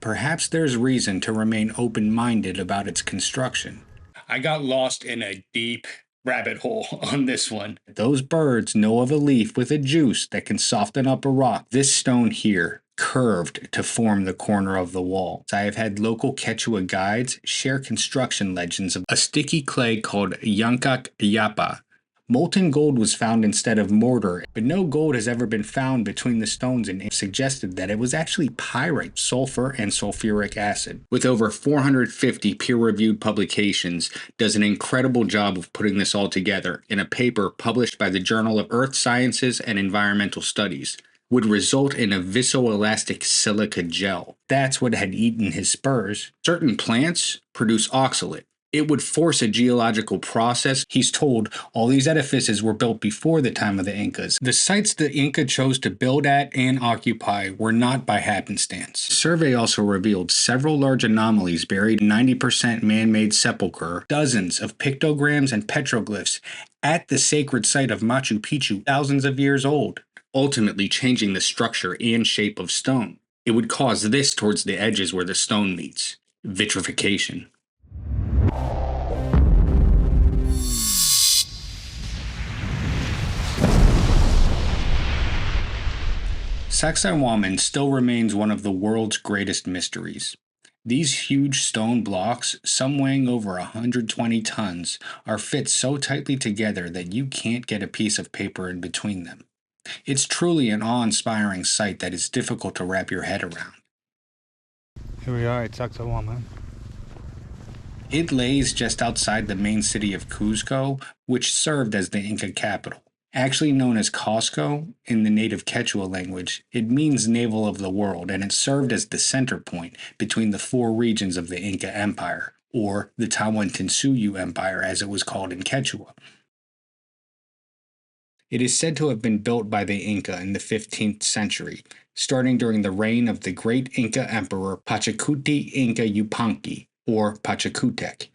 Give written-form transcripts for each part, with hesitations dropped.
Perhaps there's reason to remain open-minded about its construction. I got lost in a deep rabbit hole on this one. Those birds know of a leaf with a juice that can soften up a rock. This stone here curved to form the corner of the wall. I have had local quechua guides share construction legends of a sticky clay called Hancock yapa. Molten gold was found instead of mortar, but no gold has ever been found between the stones, and it suggested that it was actually pyrite, sulfur, and sulfuric acid. With over 450 peer-reviewed publications, does an incredible job of putting this all together in a paper published by the Journal of Earth Sciences and Environmental Studies. Would result in a viscoelastic silica gel. That's what had eaten his spurs. Certain plants produce oxalate. It would force a geological process. He's told all these edifices were built before the time of the Incas. The sites the Inca chose to build at and occupy were not by happenstance. The survey also revealed several large anomalies buried in 90% man-made sepulchre, dozens of pictograms and petroglyphs at the sacred site of Machu Picchu, thousands of years old, ultimately changing the structure and shape of stone. It would cause this towards the edges where the stone meets: vitrification. Sacsayhuaman still remains one of the world's greatest mysteries. These huge stone blocks, some weighing over 120 tons, are fit so tightly together that you can't get a piece of paper in between them. It's truly an awe-inspiring sight that is difficult to wrap your head around. Here we are at Sacsayhuaman. It lays just outside the main city of Cuzco, which served as the Inca capital. Actually known as Cusco in the native Quechua language, it means navel of the world, and it served as the center point between the four regions of the Inca Empire, or the Tawantinsuyu Empire as it was called in Quechua. It is said to have been built by the Inca in the 15th century, starting during the reign of the great Inca Emperor Pachacuti Inca Yupanqui, or Pachacutec,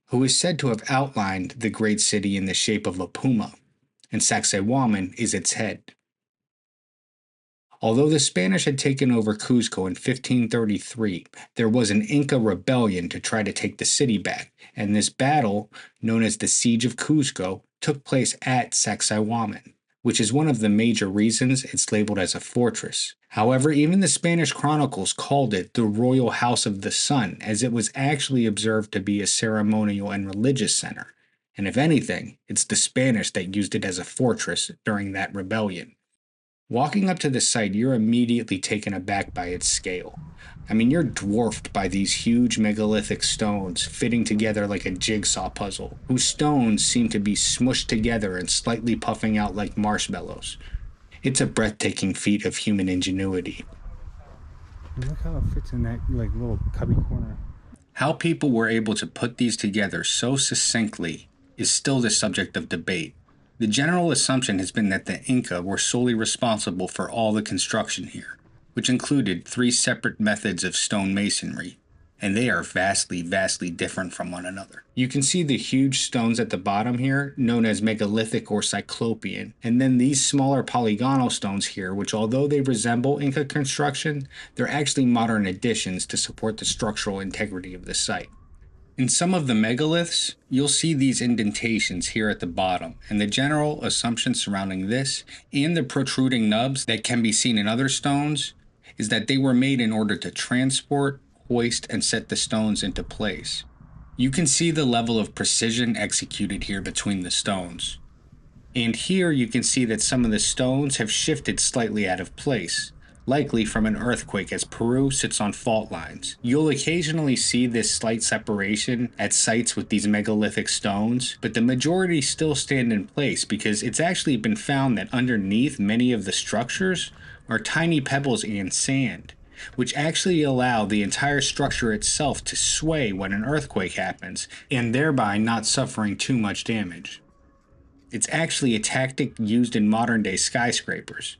who is said to have outlined the great city in the shape of a puma, and Sacsayhuaman is its head. Although the Spanish had taken over Cuzco in 1533, there was an Inca rebellion to try to take the city back, and this battle, known as the Siege of Cuzco, took place at Sacsayhuaman, which is one of the major reasons it's labeled as a fortress. However, even the Spanish chronicles called it the Royal House of the Sun, as it was actually observed to be a ceremonial and religious center. And if anything, it's the Spanish that used it as a fortress during that rebellion. Walking up to the site, you're immediately taken aback by its scale. I mean, you're dwarfed by these huge megalithic stones fitting together like a jigsaw puzzle, whose stones seem to be smushed together and slightly puffing out like marshmallows. It's a breathtaking feat of human ingenuity. Look how it fits in that little cubby corner. How people were able to put these together so succinctly is still the subject of debate. The general assumption has been that the Inca were solely responsible for all the construction here, which included 3 separate methods of stone masonry, and they are vastly different from one another. You can see the huge stones at the bottom here, known as megalithic or cyclopean, and then these smaller polygonal stones here, which although they resemble Inca construction, they're actually modern additions to support the structural integrity of the site. In some of the megaliths, you'll see these indentations here at the bottom, and the general assumption surrounding this and the protruding nubs that can be seen in other stones is that they were made in order to transport, hoist, and set the stones into place. You can see the level of precision executed here between the stones. And here you can see that some of the stones have shifted slightly out of place, likely from an earthquake as Peru sits on fault lines. You'll occasionally see this slight separation at sites with these megalithic stones, but the majority still stand in place because it's actually been found that underneath many of the structures are tiny pebbles and sand, which actually allow the entire structure itself to sway when an earthquake happens, and thereby not suffering too much damage. It's actually a tactic used in modern-day skyscrapers.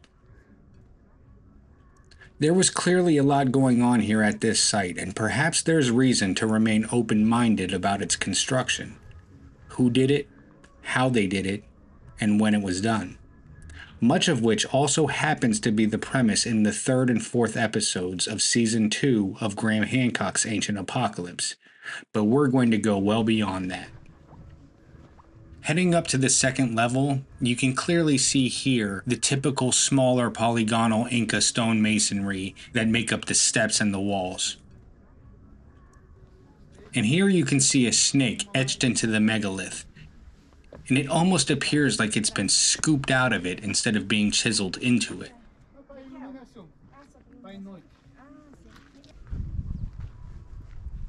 There was clearly a lot going on here at this site, and perhaps there's reason to remain open-minded about its construction. Who did it, how they did it, and when it was done. much of which also happens to be the premise in the third and fourth episodes of Season 2 of Graham Hancock's Ancient Apocalypse, but we're going to go well beyond that. Heading up to the second level, you can clearly see here the typical smaller polygonal Inca stone masonry that make up the steps and the walls. And here you can see a snake etched into the megalith, and it almost appears like it's been scooped out of it instead of being chiseled into it.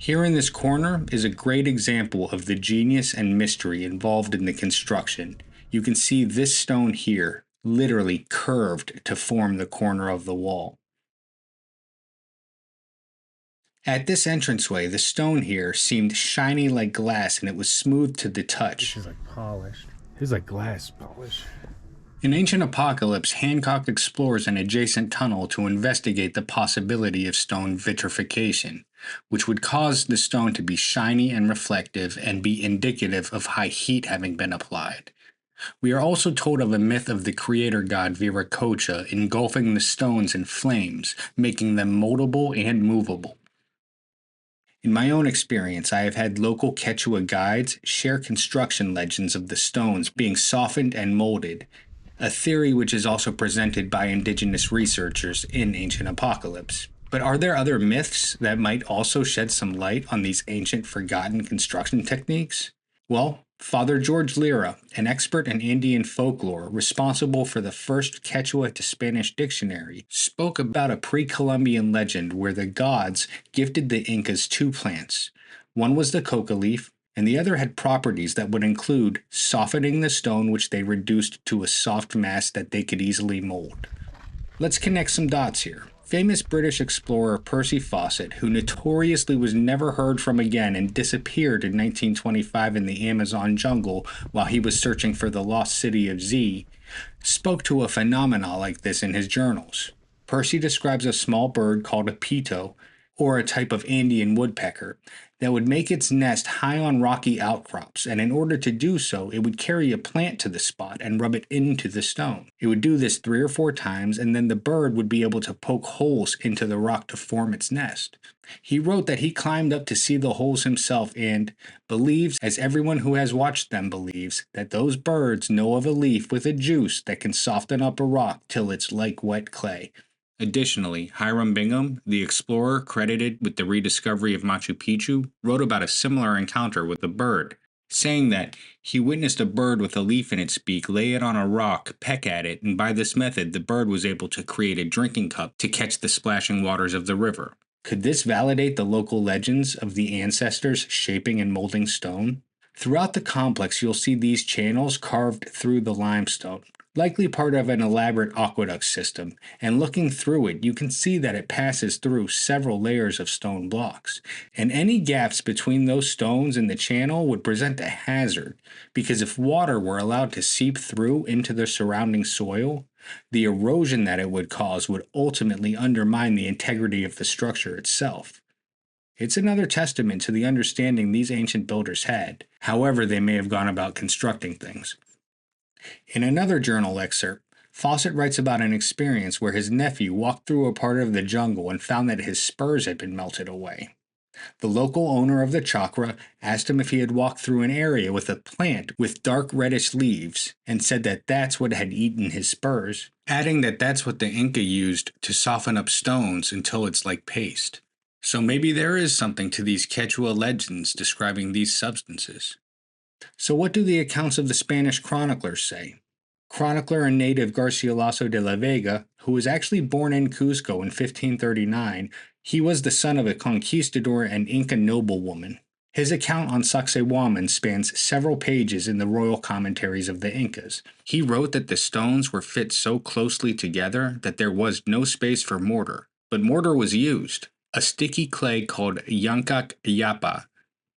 Here in this corner is a great example of the genius and mystery involved in the construction. You can see this stone here, literally curved to form the corner of the wall. At this entranceway, the stone here seemed shiny like glass and it was smooth to the touch. This is like polished. This is like glass polish. In Ancient Apocalypse, Hancock explores an adjacent tunnel to investigate the possibility of stone vitrification, which would cause the stone to be shiny and reflective and be indicative of high heat having been applied. We are also told of a myth of the creator god Viracocha engulfing the stones in flames, making them moldable and movable. In my own experience, I have had local Quechua guides share construction legends of the stones being softened and molded, a theory which is also presented by indigenous researchers in Ancient Apocalypse. But are there other myths that might also shed some light on these ancient forgotten construction techniques? Well, Father George Lira, an expert in Indian folklore responsible for the first Quechua to Spanish dictionary, spoke about a pre-Columbian legend where the gods gifted the Incas two plants. One was the coca leaf, and the other had properties that would include softening the stone which they reduced to a soft mass that they could easily mold. Let's connect some dots here. Famous British explorer Percy Fawcett, who notoriously was never heard from again and disappeared in 1925 in the Amazon jungle while he was searching for the lost city of Z, spoke to a phenomena like this in his journals. Percy describes a small bird called a pito, or a type of Andean woodpecker, that would make its nest high on rocky outcrops, and in order to do so, it would carry a plant to the spot and rub it into the stone. It would do this 3 or 4 times, and then the bird would be able to poke holes into the rock to form its nest. He wrote that he climbed up to see the holes himself and believes, as everyone who has watched them believes, that those birds know of a leaf with a juice that can soften up a rock till it's like wet clay. Additionally, Hiram Bingham, the explorer credited with the rediscovery of Machu Picchu, wrote about a similar encounter with a bird, saying that he witnessed a bird with a leaf in its beak lay it on a rock, peck at it, and by this method the bird was able to create a drinking cup to catch the splashing waters of the river. Could this validate the local legends of the ancestors shaping and molding stone? Throughout the complex you'll see these channels carved through the limestone, likely part of an elaborate aqueduct system, and looking through it you can see that it passes through several layers of stone blocks, and any gaps between those stones in the channel would present a hazard, because if water were allowed to seep through into the surrounding soil, the erosion that it would cause would ultimately undermine the integrity of the structure itself. It's another testament to the understanding these ancient builders had, however they may have gone about constructing things. In another journal excerpt, Fawcett writes about an experience where his nephew walked through a part of the jungle and found that his spurs had been melted away. The local owner of the chakra asked him if he had walked through an area with a plant with dark reddish leaves and said that that's what had eaten his spurs, adding that that's what the Inca used to soften up stones until it's like paste. So maybe there is something to these Quechua legends describing these substances. So what do the accounts of the Spanish chroniclers say? Chronicler and native Garcilaso de la Vega, who was actually born in Cusco in 1539, he was the son of a conquistador and Inca noblewoman. His account on Sacsayhuaman spans several pages in the royal commentaries of the Incas. He wrote that the stones were fit so closely together that there was no space for mortar, but mortar was used, a sticky clay called Hancock yapa,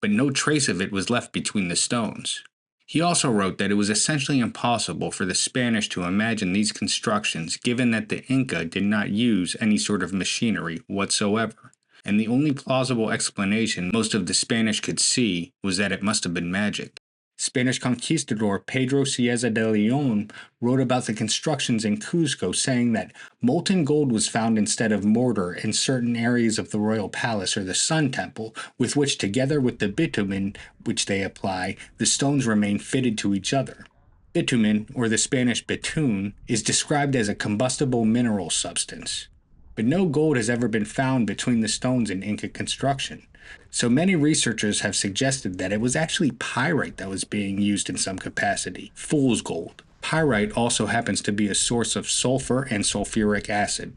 but no trace of it was left between the stones. He also wrote that it was essentially impossible for the Spanish to imagine these constructions given that the Inca did not use any sort of machinery whatsoever, and the only plausible explanation most of the Spanish could see was that it must have been magic. Spanish conquistador Pedro Cieza de Leon wrote about the constructions in Cuzco, saying that molten gold was found instead of mortar in certain areas of the royal palace or the Sun Temple, with which, together with the bitumen which they apply, the stones remain fitted to each other. Bitumen, or the Spanish bitumen, is described as a combustible mineral substance. But no gold has ever been found between the stones in Inca construction. So many researchers have suggested that it was actually pyrite that was being used in some capacity, fool's gold. Pyrite also happens to be a source of sulfur and sulfuric acid.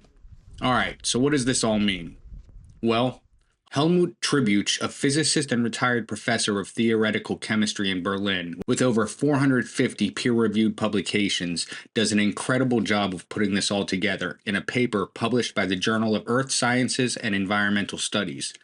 Alright, so what does this all mean? Well, Helmut Tribuch, a physicist and retired professor of theoretical chemistry in Berlin, with over 450 peer-reviewed publications, does an incredible job of putting this all together in a paper published by the Journal of Earth Sciences and Environmental Studies.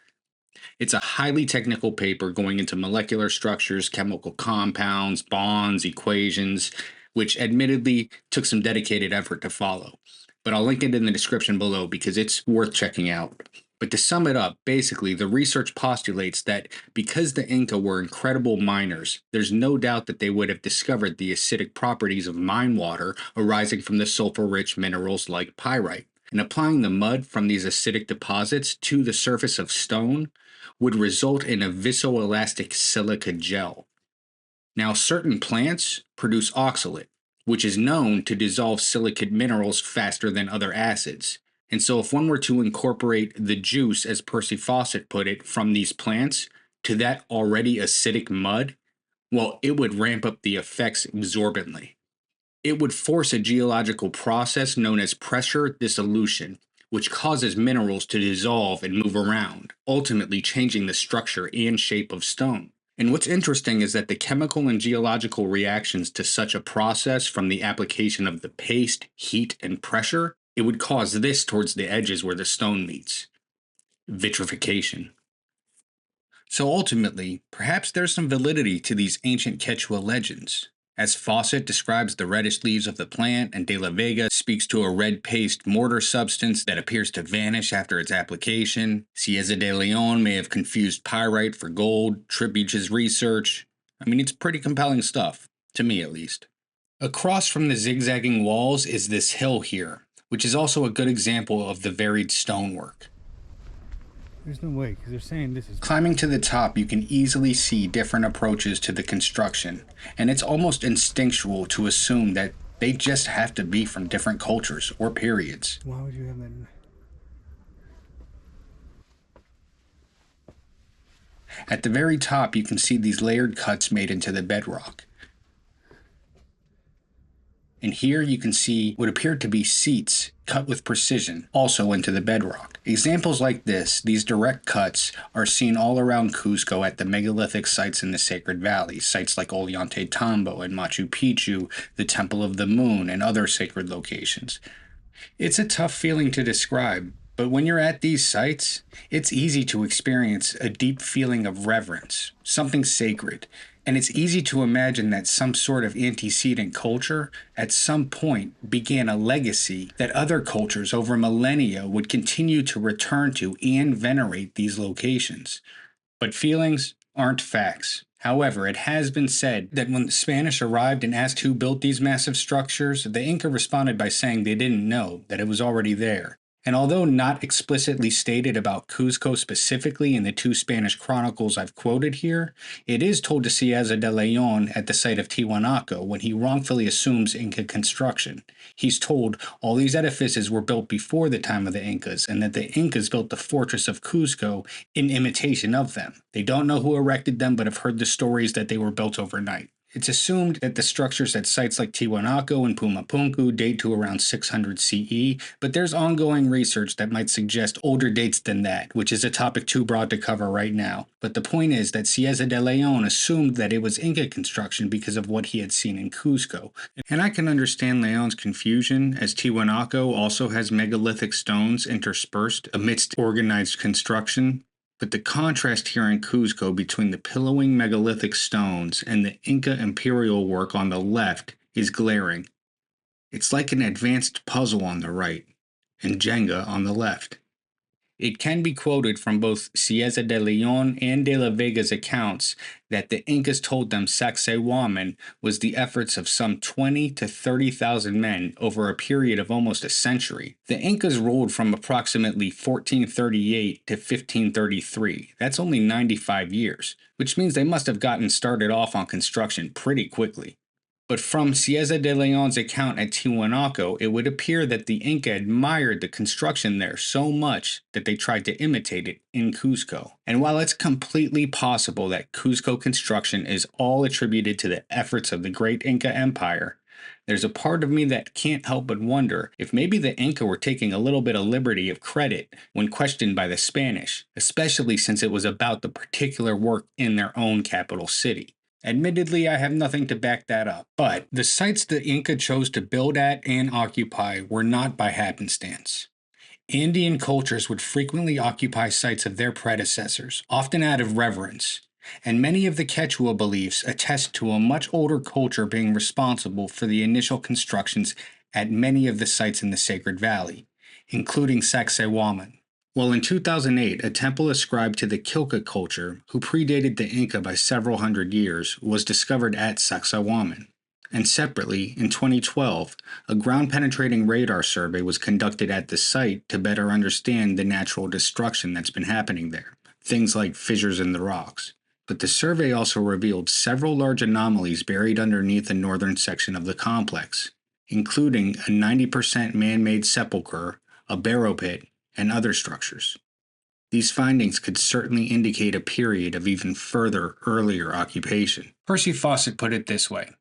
It's a highly technical paper going into molecular structures, chemical compounds, bonds, equations, which admittedly took some dedicated effort to follow. But I'll link it in the description below because it's worth checking out. But to sum it up, basically, the research postulates that because the Inca were incredible miners, there's no doubt that they would have discovered the acidic properties of mine water arising from the sulfur-rich minerals like pyrite. And applying the mud from these acidic deposits to the surface of stone would result in a viscoelastic silica gel. Now, certain plants produce oxalate, which is known to dissolve silicate minerals faster than other acids. And so if one were to incorporate the juice, as Percy Fawcett put it, from these plants to that already acidic mud, well, it would ramp up the effects exorbitantly. It would force a geological process known as pressure dissolution, which causes minerals to dissolve and move around, ultimately changing the structure and shape of stone. And what's interesting is that the chemical and geological reactions to such a process from the application of the paste, heat, and pressure, it would cause this towards the edges where the stone meets. Vitrification. So ultimately, perhaps there's some validity to these ancient Quechua legends. As Fawcett describes the reddish leaves of the plant, and De la Vega speaks to a red paste mortar substance that appears to vanish after its application. Cieza de Leon may have confused pyrite for gold, Tribuch's research. I mean, it's pretty compelling stuff, to me at least. Across from the zigzagging walls is this hill here, which is also a good example of the varied stonework. There's no way, because they're saying this is... Climbing to the top, you can easily see different approaches to the construction, and it's almost instinctual to assume that they just have to be from different cultures or periods. Why would you have that? At the very top, you can see these layered cuts made into the bedrock. And here you can see what appear to be seats cut with precision, also into the bedrock. Examples like this, these direct cuts, are seen all around Cuzco at the megalithic sites in the Sacred Valley, sites like Ollantaytambo and Machu Picchu, the Temple of the Moon, and other sacred locations. It's a tough feeling to describe, but when you're at these sites, it's easy to experience a deep feeling of reverence, something sacred. And it's easy to imagine that some sort of antecedent culture at some point began a legacy that other cultures over millennia would continue to return to and venerate these locations. But feelings aren't facts. However, it has been said that when the Spanish arrived and asked who built these massive structures, the Inca responded by saying they didn't know, that it was already there. And although not explicitly stated about Cuzco specifically in the two Spanish chronicles I've quoted here, it is told to Cieza de Leon at the site of Tiwanaku when he wrongfully assumes Inca construction. He's told all these edifices were built before the time of the Incas and that the Incas built the fortress of Cuzco in imitation of them. They don't know who erected them but have heard the stories that they were built overnight. It's assumed that the structures at sites like Tiwanaku and Pumapunku date to around 600 CE, but there's ongoing research that might suggest older dates than that, which is a topic too broad to cover right now. But the point is that Cieza de Leon assumed that it was Inca construction because of what he had seen in Cuzco. And I can understand Leon's confusion, as Tiwanaku also has megalithic stones interspersed amidst organized construction. But the contrast here in Cuzco between the pillowing megalithic stones and the Inca imperial work on the left is glaring. It's like an advanced puzzle on the right and Jenga on the left. It can be quoted from both Cieza de Leon and de la Vega's accounts that the Incas told them Sacsayhuaman was the efforts of some 20 to 30,000 men over a period of almost a century. The Incas ruled from approximately 1438 to 1533. That's only 95 years, which means they must have gotten started off on construction pretty quickly. But from Cieza de Leon's account at Tiwanaku, it would appear that the Inca admired the construction there so much that they tried to imitate it in Cuzco. And while it's completely possible that Cuzco construction is all attributed to the efforts of the great Inca Empire, there's a part of me that can't help but wonder if maybe the Inca were taking a little bit of liberty of credit when questioned by the Spanish, especially since it was about the particular work in their own capital city. Admittedly, I have nothing to back that up, but the sites the Inca chose to build at and occupy were not by happenstance. Andean cultures would frequently occupy sites of their predecessors, often out of reverence, and many of the Quechua beliefs attest to a much older culture being responsible for the initial constructions at many of the sites in the Sacred Valley, including Sacsayhuaman. Well, in 2008, a temple ascribed to the Quilca culture, who predated the Inca by several hundred years, was discovered at Sacsayhuaman. And separately, in 2012, a ground-penetrating radar survey was conducted at the site to better understand the natural destruction that's been happening there, things like fissures in the rocks. But the survey also revealed several large anomalies buried underneath the northern section of the complex, including a 90% man-made sepulchre, a barrow pit, and other structures. These findings could certainly indicate a period of even further earlier occupation. Percy Fawcett put it this way: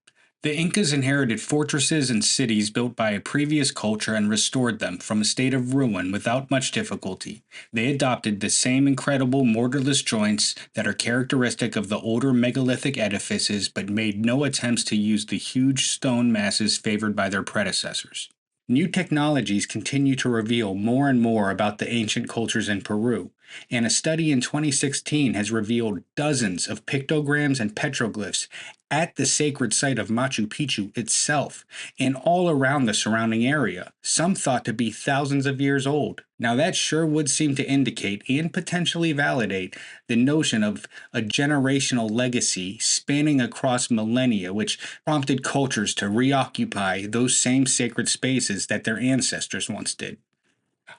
the Incas inherited fortresses and cities built by a previous culture and restored them from a state of ruin without much difficulty. They adopted the same incredible mortarless joints that are characteristic of the older megalithic edifices, but made no attempts to use the huge stone masses favored by their predecessors. New technologies continue to reveal more and more about the ancient cultures in Peru, and a study in 2016 has revealed dozens of pictograms and petroglyphs at the sacred site of Machu Picchu itself and all around the surrounding area, some thought to be thousands of years old. Now that sure would seem to indicate and potentially validate the notion of a generational legacy spanning across millennia, which prompted cultures to reoccupy those same sacred spaces that their ancestors once did.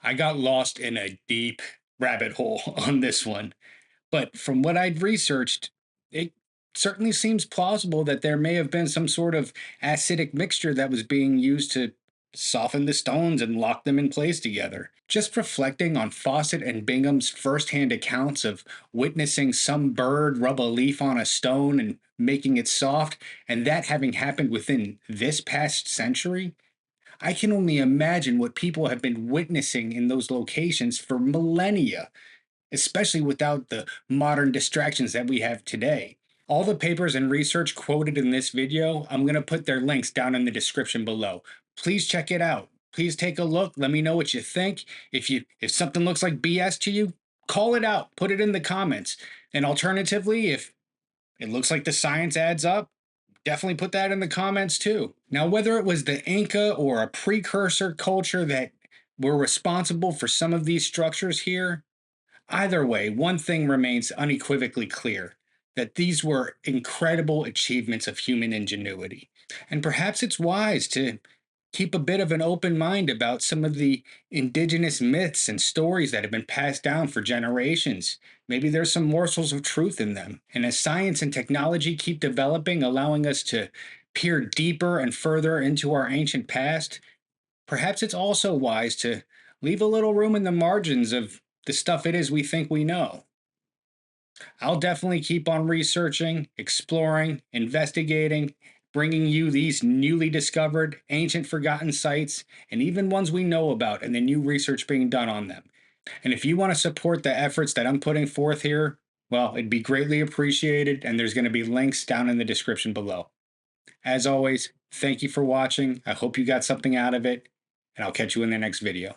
I got lost in a deep rabbit hole on this one, but from what I'd researched, it certainly seems plausible that there may have been some sort of acidic mixture that was being used to soften the stones and lock them in place together. Just reflecting on Fawcett and Bingham's firsthand accounts of witnessing some bird rub a leaf on a stone and making it soft, and that having happened within this past century, I can only imagine what people have been witnessing in those locations for millennia, especially without the modern distractions that we have today. All the papers and research quoted in this video, I'm going to put their links down in the description below. Please check it out. Please take a look. Let me know what you think. If something looks like BS to you, call it out. Put it in the comments. And alternatively, if it looks like the science adds up, definitely put that in the comments too. Now, whether it was the Inca or a precursor culture that were responsible for some of these structures here, either way, one thing remains unequivocally clear: that these were incredible achievements of human ingenuity. And perhaps it's wise to keep a bit of an open mind about some of the indigenous myths and stories that have been passed down for generations. Maybe there's some morsels of truth in them. And as science and technology keep developing, allowing us to peer deeper and further into our ancient past, perhaps it's also wise to leave a little room in the margins of the stuff it is we think we know. I'll definitely keep on researching, exploring, investigating, bringing you these newly discovered, ancient forgotten sites, and even ones we know about and the new research being done on them. And if you want to support the efforts that I'm putting forth here, well, it'd be greatly appreciated, and there's going to be links down in the description below. As always, thank you for watching. I hope you got something out of it, and I'll catch you in the next video.